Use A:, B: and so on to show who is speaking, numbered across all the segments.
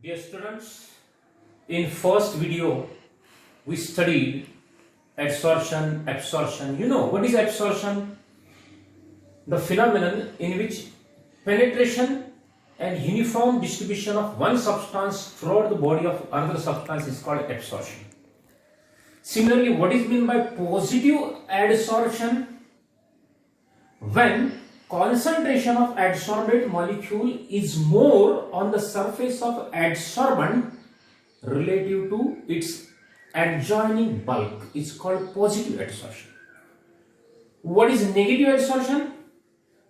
A: Dear students, in first video we studied adsorption, absorption. You know what is absorption? The phenomenon in which penetration and uniform distribution of one substance throughout the body of another substance is called absorption. Similarly, what is meant by positive adsorption? When concentration of adsorbate molecule is more on the surface of adsorbent relative to its adjoining bulk is called positive adsorption. What is negative adsorption?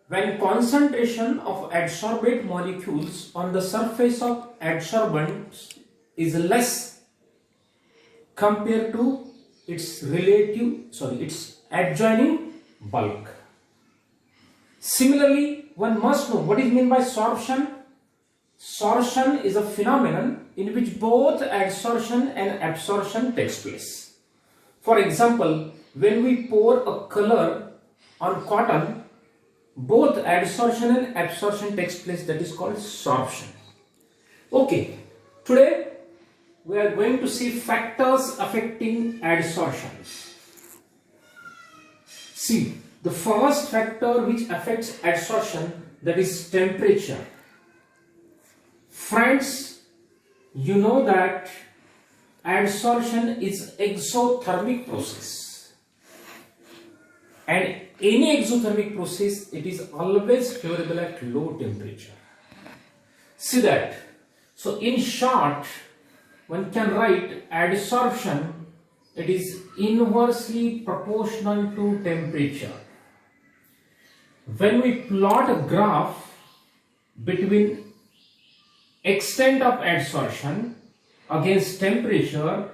A: When concentration of adsorbate molecules on the surface of adsorbent is less compared to its adjoining bulk. Similarly, one must know what is meant by sorption. Sorption is a phenomenon in which both adsorption and absorption takes place. For example, when we pour a color on cotton, both adsorption and absorption takes place. That is called sorption. Okay, today we are going to see factors affecting adsorption. See, the first factor which affects adsorption, that is temperature. Friends, you know that adsorption is exothermic process, and any exothermic process, it is always favorable at low temperature. See that. So in short, one can write adsorption, it is inversely proportional to temperature. When we plot a graph between extent of adsorption against temperature,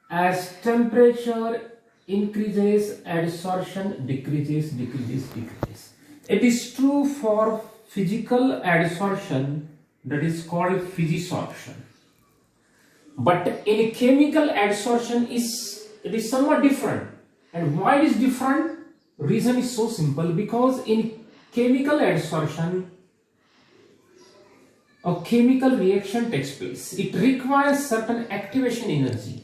A: as temperature increases, adsorption decreases. It is true for physical adsorption, that is called physisorption. But in chemical adsorption it is somewhat different. And why it is different? Reason is so simple, because in chemical adsorption a chemical reaction takes place. It requires certain activation energy.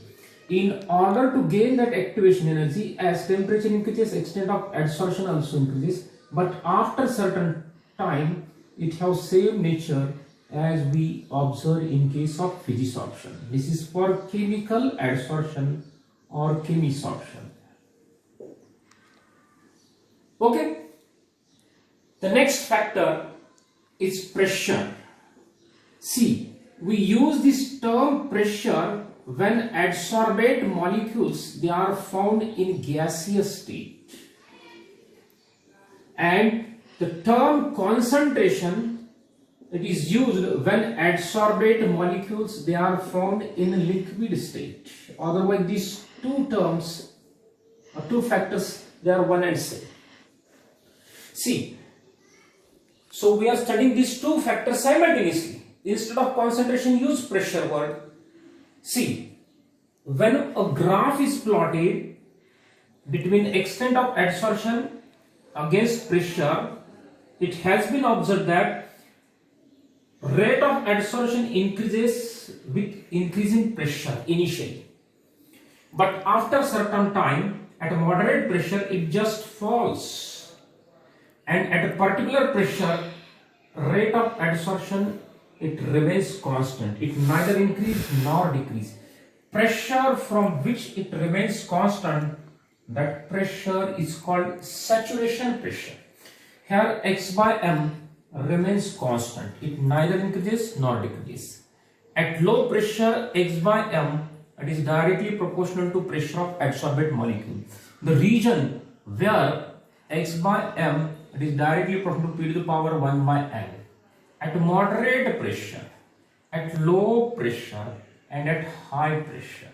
A: In order to gain that activation energy, as temperature increases, extent of adsorption also increases, but after certain time it has same nature as we observe in case of physisorption. This is for chemical adsorption or chemisorption. Okay, the next factor is pressure. See, we use this term pressure when adsorbate molecules, they are found in gaseous state, and the term concentration, it is used when adsorbate molecules, they are found in liquid state. Otherwise these two terms or two factors, they are one and same. See, so we are studying these two factors simultaneously. Instead of concentration, use pressure word. See, when a graph is plotted between extent of adsorption against pressure, it has been observed that rate of adsorption increases with increasing pressure initially, but after certain time at a moderate pressure it just falls, and at a particular pressure rate of adsorption, it remains constant. It neither increase nor decrease. Pressure from which it remains constant, that pressure is called saturation pressure. Here X by M remains constant. It neither increases nor decreases. At low pressure X by M, it is directly proportional to pressure of adsorbate molecule. The region where X by M, it is directly proportional to P to the power 1 by N. At moderate pressure, at low pressure, and at high pressure.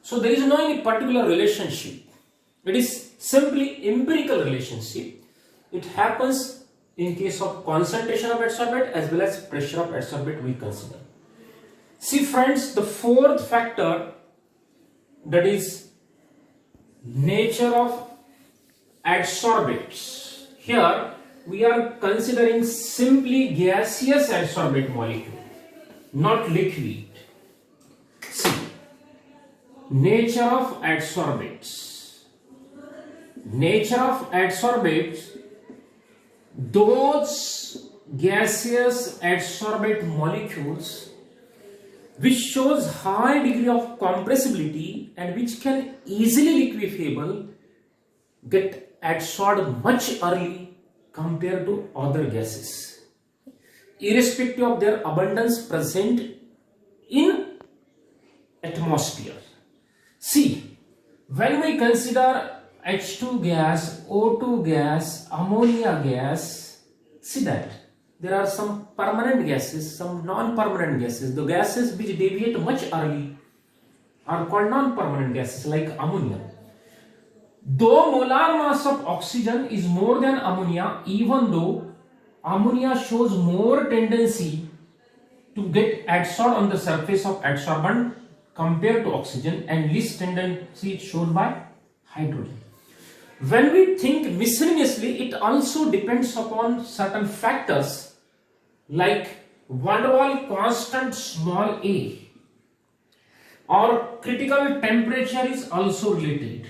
A: So there is no any particular relationship. It is simply empirical relationship. It happens in case of concentration of adsorbate as well as pressure of adsorbate we consider. See friends, the fourth factor, that is nature of adsorbates. Here we are considering simply gaseous adsorbate molecule. not liquid. See, nature of adsorbates. Nature of adsorbates, those gaseous adsorbate molecules which shows high degree of compressibility and which can easily liquefiable get adsorbed much early compared to other gases, irrespective of their abundance present in atmosphere. See, when we consider H2 gas, O2 gas, ammonia gas, see that there are some permanent gases, some non-permanent gases. The gases which deviate much early are called non-permanent gases like ammonia. Though molar mass of oxygen is more than ammonia, even though ammonia shows more tendency to get adsorbed on the surface of adsorbent compared to oxygen, and least tendency is shown by hydrogen. When we think miscellaneously, it also depends upon certain factors like van der Waals constant small a, or critical temperature is also related.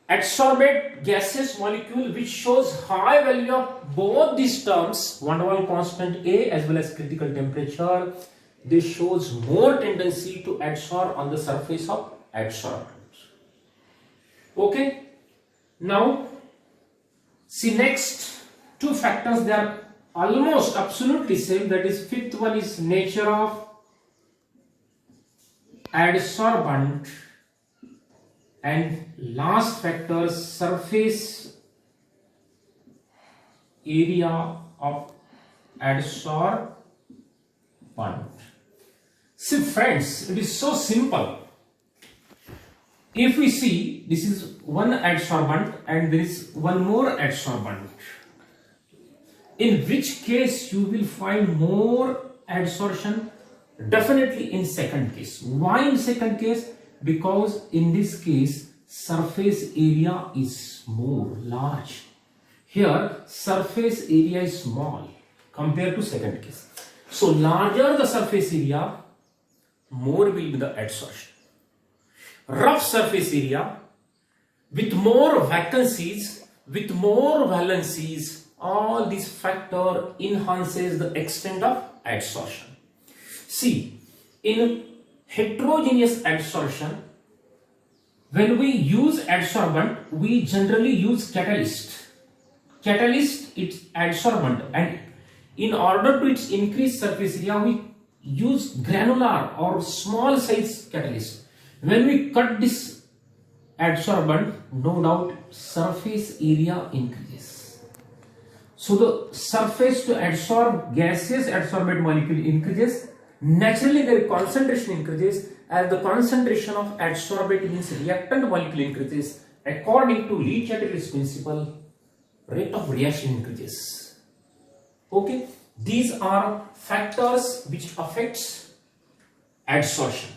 A: Adsorbate gaseous molecule which shows high value of both these terms, van der Waals constant A as well as critical temperature, this shows more tendency to adsorb on the surface of adsorbent. Okay, now see next two factors, they are almost absolutely same, that is fifth one is nature of adsorbent, and last factor surface area of adsorbent. See friends, it is so simple. If we see, this is one adsorbent and there is one more adsorbent. In which case you will find more adsorption? Definitely in second case. Why in second case? Because in this case surface area is more large. Here surface area is small compared to second case. So larger the surface area, more will be the adsorption. Rough surface area with more vacancies, with more valencies, all these factor enhances the extent of adsorption. See, in heterogeneous adsorption, when we use adsorbent, we generally use catalyst. Catalyst, it's adsorbent, and in order to its increase surface area, we use granular or small size catalyst. When we cut this adsorbent, no doubt surface area increases. So the surface to adsorb gaseous adsorbate molecule increases. Naturally their concentration increases. As the concentration of adsorbate means reactant molecule increases, according to Le-Chatelier's principle, rate of reaction increases. Okay, these are factors which affects adsorption.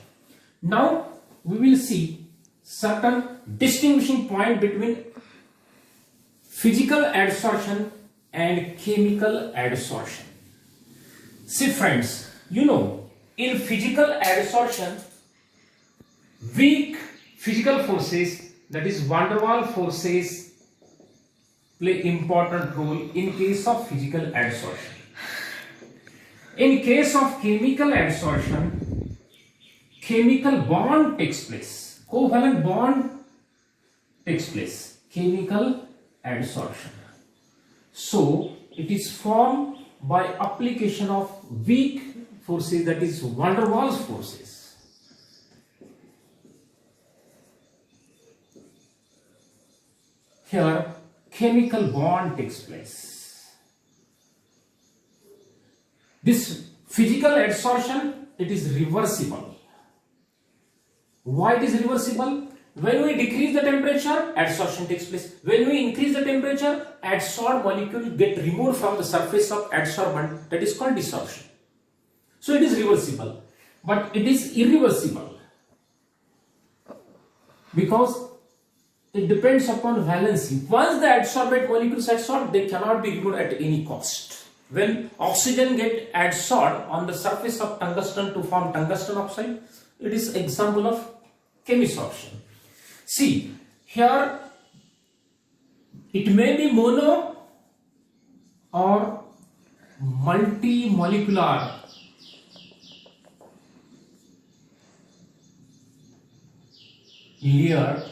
A: Now we will see certain distinguishing point between physical adsorption and chemical adsorption. See friends, you know, in physical adsorption, weak physical forces, that is van der Waals forces, play important role in case of physical adsorption. In case of chemical adsorption, chemical bond takes place, covalent bond takes place, chemical adsorption. So it is formed by application of weak forces, that is van der Waals forces. Here chemical bond takes place. This physical adsorption, it is reversible. Why it is reversible? When we decrease the temperature, adsorption takes place. When we increase the temperature, adsorbed molecule get removed from the surface of adsorbent, that is called desorption. So it is reversible, but it is irreversible because it depends upon valency. Once the adsorbate molecules adsorb, they cannot be removed at any cost. when oxygen get adsorbed on the surface of tungsten to form tungsten oxide, it is example of chemisorption. See, here it may be mono or multimolecular layer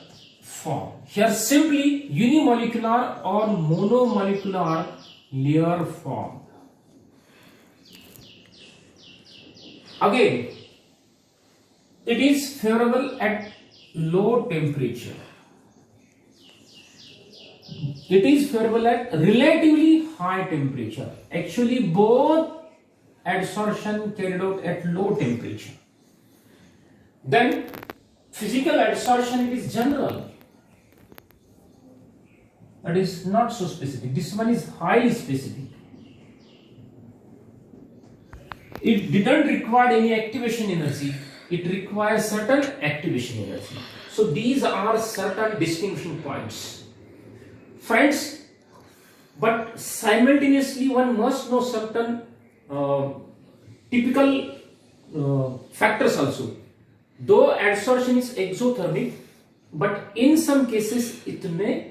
A: form. Here simply unimolecular or monomolecular layer form. Again, it is favorable at low temperature. It is favorable at relatively high temperature. Actually, both adsorption carried out at low temperature. Then, physical adsorption, it is general. That is not so specific. This one is highly specific. It didn't require any activation energy. It requires certain activation energy. So these are certain distinction points. Friends, but simultaneously one must know certain typical factors also. Though adsorption is exothermic, but in some cases it may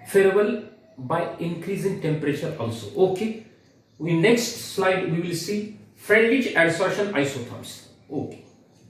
A: favorable by increasing temperature also. Okay. In next slide we will see Friedrich adsorption isotherms. Okay.